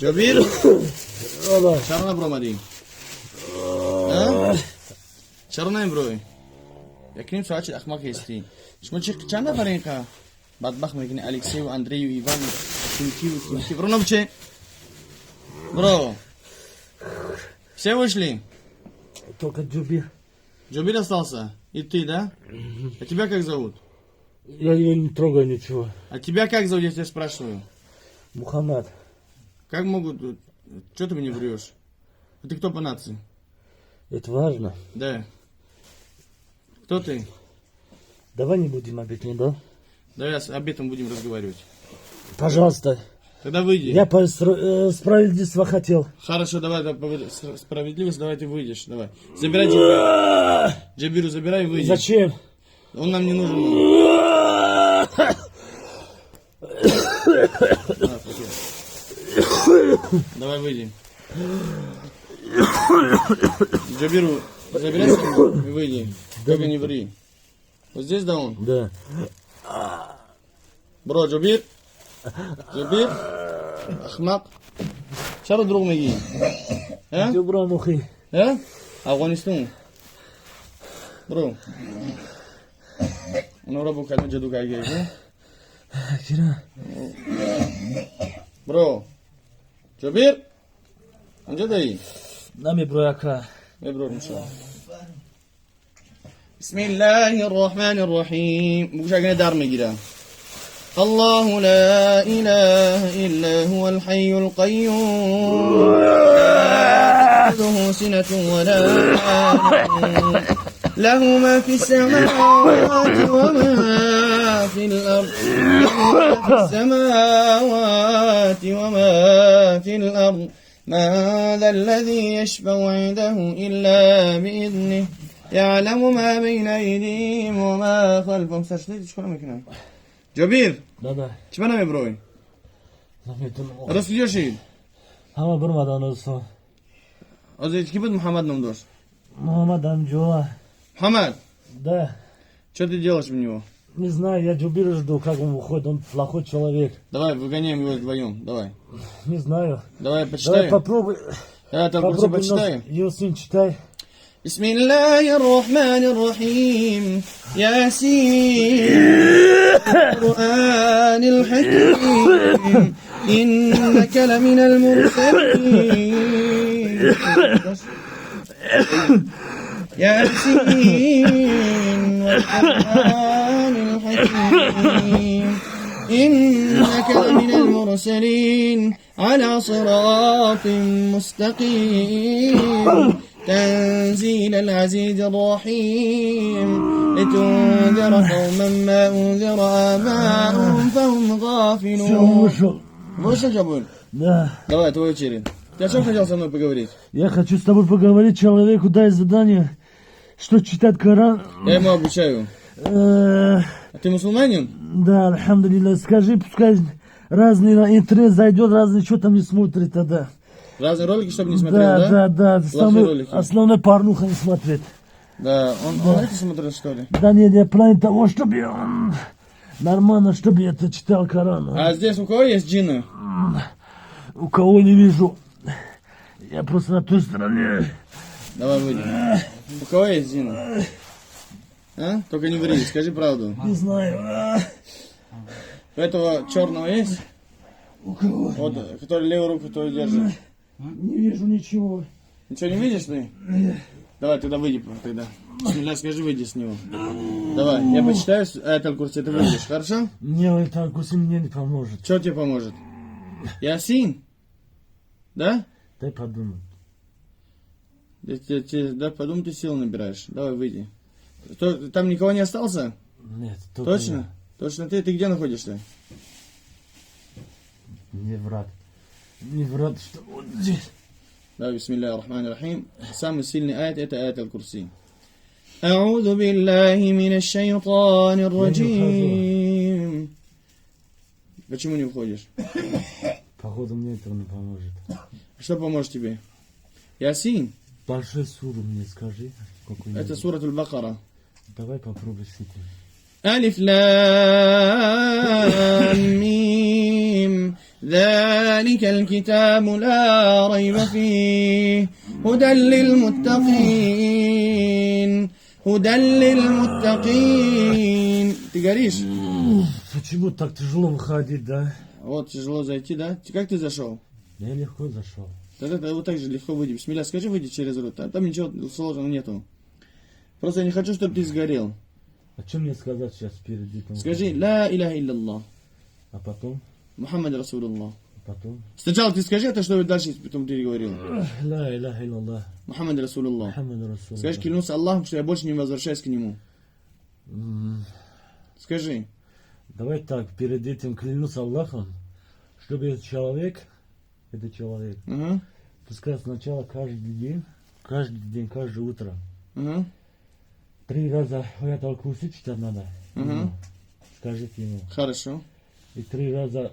Jabir. Çarına broma diyeyim. Çarına broy. Yakın saat akmak isteyin. Şimdi çık çanda farinka. Badbakh mekini Alexey ve Andrei ve Ivan. Kimki. Bro, че? Bro. Все вышли? Только Джубир. Джубир остался? И ты, да? А тебя как зовут? Я ее не трогаю ничего. А тебя как зовут, я тебя спрашиваю? Мухаммад. Как могут... Что ты мне врешь? А ты кто по нации? Это важно. Да. Кто ты? Давай не будем об этом, да? Давай об этом будем разговаривать. Пожалуйста. Тогда выйди. Я по справедливости хотел. Хорошо, давай, справедливость, давай ты выйдешь, давай. Забирай Джабиру. Джабиру забирай и выйди. Зачем? Он нам не нужен. Давай выйди. Джабиру забирай и выйди. Только не ври. Вот здесь, да, он? Да. Бро, Джабир. Джабир. Ахмак. Шару друг меги. Добро, мухи. Афганистан. Бро. Он рабу кадна джаду кайге, да? Кира. Бро. Джабир. Анжа дай. Нами брояка. Бро, иншалла. بسم الله الرحمن الرحيم بوشاكنا دار مجرى الله لا إله إلا هو الحي القيوم لا تأخذه سنة ولا نوم له ما في السماوات وما في الأرض من ذا الذي يشفع عنده إلا بإذنه يعلم ما بين أيديهم وما خلفهم. Сошли, школа мекина. Джабир. Да. Чего нами брой? Рассудишь? Ама бурмадан olsun. А за кем Мухаммад нам дашь? Мухаммад Амджуа. Мухаммад. Да. Что ты делаешь в него? Не знаю, я Джубира жду, как он выходит, он плохой человек. Давай, выгоняем его вдвоем, давай. Не знаю. Давай, почитай. Давай попробуй. Давай, только почитай. Йосин, читай. بسم الله الرحمن الرحيم ياسين القرآن الحكيم إنك لمن المرسلين ياسين والقرآن الحكيم إنك لمن المرسلين على صراط مستقيم تنزيل العزيز الرحيم لتنذر قوما ما أنذر آباؤهم فهم غافلون. Вышел, Джабуль? Да. Давай, твой очередь. Ты о чем хотел со мной поговорить? Я хочу с тобой поговорить, человеку дай задание, что читать Коран. Я ему обучаю. А ты мусульманин? Да, альхамдулилля. Скажи, пускай разные на интернет зайдет, разные что там не смотрит тогда. Разные ролики, чтобы не смотрел, да? Да. Основной порнуха не смотреть. Да, он это смотрит, что ли? Да нет, я план того, чтобы он нормально, чтобы я это читал Коран. А здесь у кого есть джинны? У кого не вижу. Я просто на той стороне. Давай выйдем. У кого есть джинны? А? Только не ври, скажи правду. Не знаю. У этого черного есть? У кого? Вот, который левую руку твою держит. Не вижу ничего. Ничего не видишь ты? Давай, тогда выйди тогда. Бисмилля, скажи, выйди с него. Давай, я почитаю этот курс, ты выйдешь, хорошо? Мне этот курс мне не поможет. Что тебе поможет? Ясин? Да? Дай подумать. Да, подумай, ты силы набираешь. Давай, выйди. Там никого не остался? Нет, точно? Я. Точно ты? Ты где находишься? Не враг. Не враг, что вот здесь. Да, бисмилля ар-рахман ар-рахим. Самый сильный аят это аят аль-Курси. أعوذ بالله من الشيطان الرجيم. Почему не уходишь? Походу мне это не поможет. Что поможет тебе? Ясин? Большой суру мне скажи. Это сура Аль-Бакара. Давай попробуй с этим. ألف لام ميم ذلك الكتاب لا ريب فيه هدى للمتقين هدى للمتقين. Ты горишь? Почему так тяжело выходить, да? Вот, тяжело зайти, да? Как ты зашел? Я легко зашел. Тогда ты вот так же легко выйди. Бисмилля, скажи, выйди через рот. Там ничего сложного нету. Просто я не хочу, чтобы ты сгорел. А что мне сказать сейчас перед этим? Скажи, ла иляха илляллах. А потом? Мухаммад Расулуллах. Потом? Сначала ты скажи это, что дальше потом ты говорил. Ла иляха илляллах. Мухаммад Расулуллах. Мухаммад Расулуллах. Скажи, клянусь Аллахом, что я больше не возвращаюсь к нему. Скажи. Давай так, перед этим клянусь Аллахом, чтобы этот человек, Ага. пускай сначала каждый день, каждое утро, Ага. 3 раза аят аль-Курси читать надо. Ага. Скажите ему. Хорошо. И 3 раза,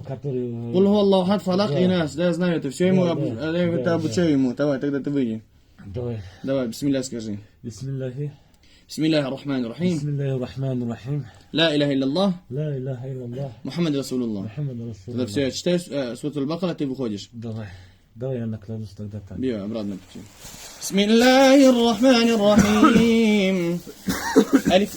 которые... Кул ху Аллаху хад, фалак и нас. Да, я знаю это. Все ему, Да, я это да. обучаю ему. Давай, тогда ты выйди. Давай. Давай, бисмилля скажи. Бисмиллахи. Бисмилляхи рахмани рахим. Бисмиллахи рахмани рахим. Ла иляха илляллах. Ла иляха илляллах. Мухаммад Расулуллах. Мухаммад Тогда Расулуллах. все, я читаю Сурат Аль-Бакара, ты выходишь. Давай. Давай я наклонюсь тогда так. بيو обратно пути. بسم الله الرحمن الرحيم ألف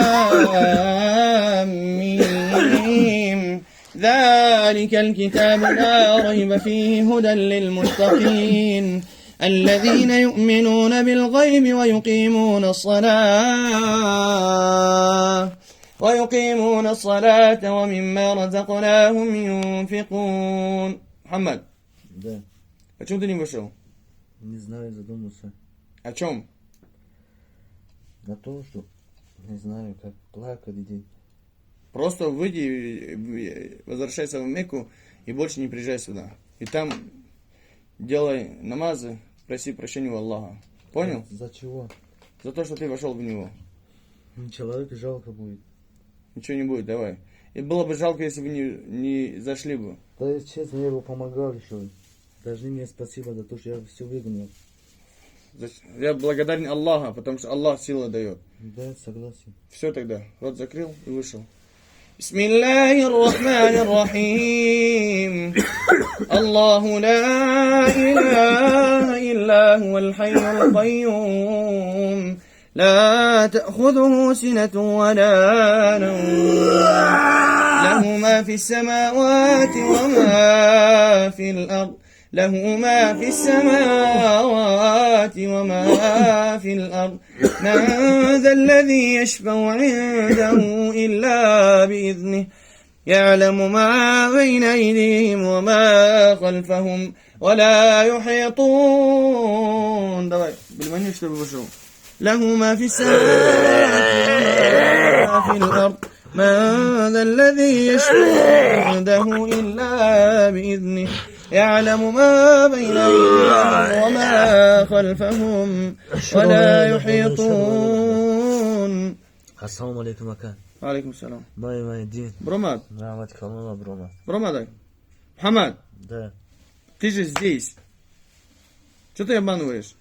لام ميم ذلك الكتاب لا ريب فيه هدى للمتقين الذين يؤمنون بالغيب ويقيمون الصلاة ومما رزقناهم ينفقون. محمد, Да. почему ты не вышел? Не знаю, задумался. О чем? На то, что не знаю, как плакать день. Просто выйди, возвращайся в Мекку и больше не приезжай сюда. И там делай намазы, проси прощения у Аллаха. Понял? За чего? За то, что ты вошел в него. Человека жалко будет. Ничего не будет, давай. И было бы жалко, если бы не зашли бы. Да я честно, я его помогал еще. Должны мне спасибо за то, что я все выгнал. Я благодарен Аллаху, потому что Аллах силу дает. Да, согласен. Все тогда. Рот закрыл и вышел. بسم الله الرحمن الرحيم الله لا إله إلا هو الحي القيوم لا تأخذه سنة ولا نوم له ما في السماوات وما في الأرض له ما في السماوات وما في الأرض من ذا الذي يشفع عنده إلا بإذنه يعلم ما بين أيديهم وما خلفهم ولا يحيطون بالمنيو что вышел له ما في السماوات وما في الأرض من ذا الذي يشفع عنده إلا بإذنه يعلم ما بين أيديهم وما خلفهم ولا يحيطون. Ассаламу алейкум, Акан. وعليكم السلام. Мой день. Бромат. Рамат Калмана, Брома. Бромат. Мухаммад, Да. ты же здесь. Что ты обманываешь?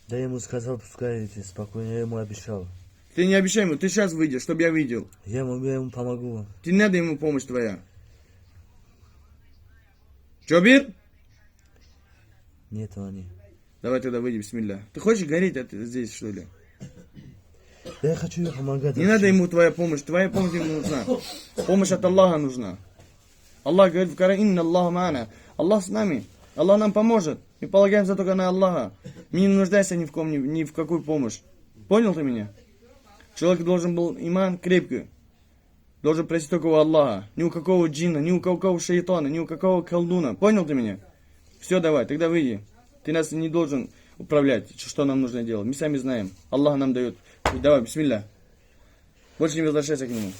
Да я ему сказал, пускай спокойно, я ему обещал. Ты не обещай ему, ты сейчас выйдешь, чтобы я видел. Я ему помогу. Ты не надо ему помощь твоя. Джобир? Нет, они. Давай тогда выйди, бисмилля. Ты хочешь гореть здесь, что ли? Да я хочу ему помогать. Не надо ему твоя помощь ему нужна. Помощь от Аллаха нужна. Аллах говорит в Коране, инна Аллаху ма'ана. Аллах с нами. Аллах нам поможет. Мы полагаемся только на Аллаха. Мы не нуждаемся ни в ком, ни в какую помощь. Понял ты меня? Человек должен был иман крепкий. Должен просить только у Аллаха. Ни у какого джинна, ни у какого шайтана, ни у какого колдуна. Понял ты меня? Все, давай, тогда выйди. Ты нас не должен управлять, что нам нужно делать. Мы сами знаем. Аллах нам дает. Давай, бисмилля. Больше не возвращайся к нему.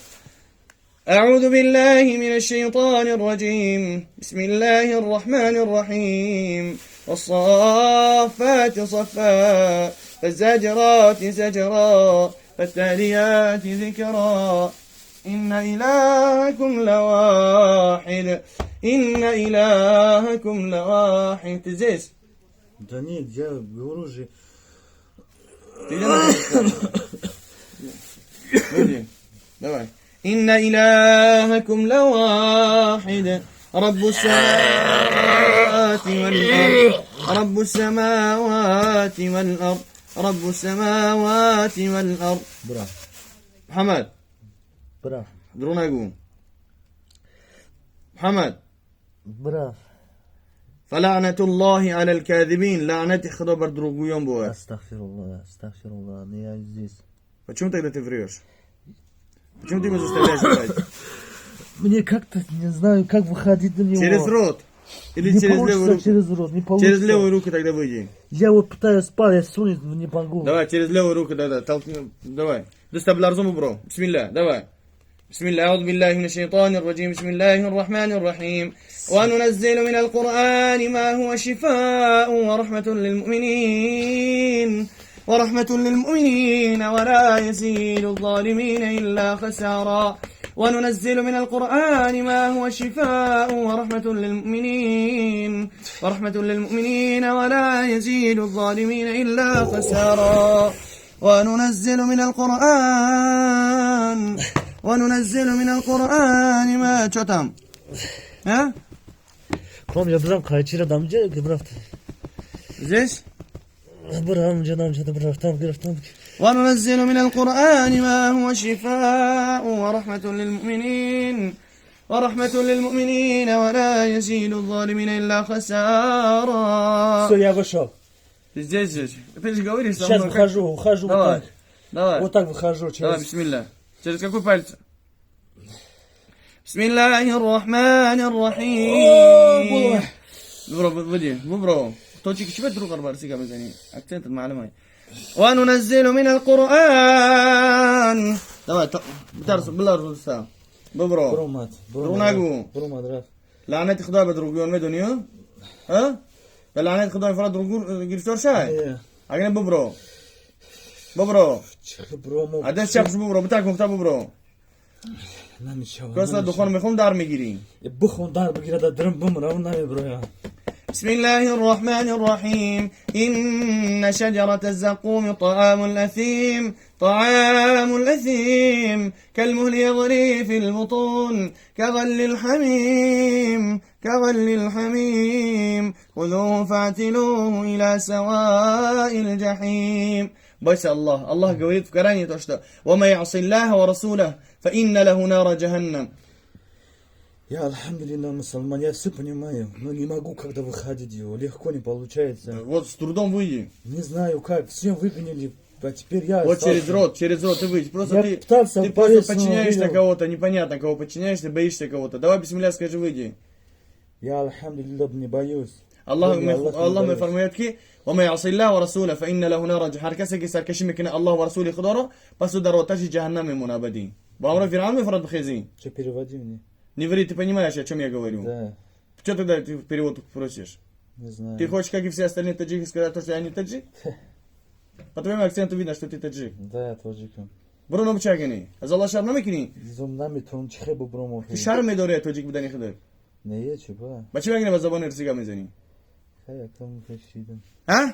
أعوذ بالله من الشيطان الرجيم بسم الله الرحمن الرحيم والصافات صفا فالزاجرات زجرا فالتاليات ذكرا إن إلهكم لواحد здесь. Да нет, я говорю же. Ты где находишься? Выйди. Давай. إن إلهكم لواحد رب السماوات والأرض رب السماوات والأرض رب السماوات والأرض. براف محمد براف درونا يقوم محمد. براف. فلعنة الله على الكاذبين. لعنة خضبر دروغويون بوه. استغفر الله, не я здесь. Почему тогда ты врешь? Почему ты его заставляешь врать? Мне как-то, не знаю, как выходить на него. Через рот. Или не через левую руку? Через рот, не получится. Через левую руку тогда выйди. Я вот пытаюсь палец сунуть, но не могу. Давай, через левую руку тогда. Толкни. Давай. Достабларзому, бро. Бисмилля, давай. بسم الله أعوذ بالله من الشيطان الرجيم بسم الله الرحمن الرحيم وننزل من القرآن ما هو شفاء ورحمة للمؤمنين ولا يزيد الظالمين إلا خسارا. وننزل من القرآن ما هو شفاء ورحمة للمؤمنين ولا يزيد الظالمين إلا خسارا. وننزل من القرآن ما شتم ها Ком я брам кайчира дамже гибрафт. здесь. Брам дамже гибрафт. وننزل من القرآن ما هو شفاء ورحمة للمؤمنين ولا يزيد الظالمين إلا خسارا. Все, я вышел. Ты здесь. Ты же говоришь, Сейчас выхожу Давай. вот так. Давай. Вот так выхожу. Давай, бисмилля. Через какой палец? بسم الله الرحمن الرحيم. برو بدي برو توجيك شبه دروق أربعة سيجا مزاني أكتنت المعلومة. وننزل من القرآن. دواء بترس بالله رسول ببرو برومات بروناجو برومات راف. لعنات خدا بدروقيون ما دنيا ها لعنات خدا فراد دروقون جريستور شاي أجنب ببرو برومو عدد شخص ببرو بتاعك مكتب ببرو كسر دخان میخوام در میگیری. بخون در بگیره در درم بمرم نمیبره. بسم الله الرحمن الرحيم إن شجرة الزقوم طعام الأثيم كالمهل يغلي في البطون كغل الحميم خذوه فاعتلوه إلى سواء الجحيم. بس الله قويت فكراني تشتا وما يعصي الله ورسوله فإن له نار جهنم. Я, альхамдулилlah, мусульман, я все понимаю, но не могу когда выходить его, легко не получается. Вот с трудом выйди. Не знаю как, все выгнали, а теперь я... Вот через рот ты выйди. Просто ты просто подчиняешься кого-то, непонятно кого подчиняешься, боишься кого-то. Давай, бисмилля, скажи, выйди. Я, альхамдулилlah, не боюсь. Allah me farmayat ki وما يعصي الله ورسوله فإن له نار جهنم. Herkese ki serkeşi mekine Allah ve Resulü khudara пасу dar ватажи джаханнаме мунабади. Бамра Фир'аун мефрад бхези. Что переводи мне? Не ври, ты понимаешь, о чем я говорю? Да. Что тогда ты перевод просишь? Не знаю. Ты хочешь, как и все остальные таджики, сказать то, что я не таджик? По твоему акценту видно, что ты таджик. Да, я таджиком. Бруно бчагини. Азалла шарм намекини. Зумнами тон чхебу бромо. Ты шарм медоре таджик будани худер. Не е, че ба? Бачи мегне ба забони рсига мезани. Хай, я кому хешидам. А?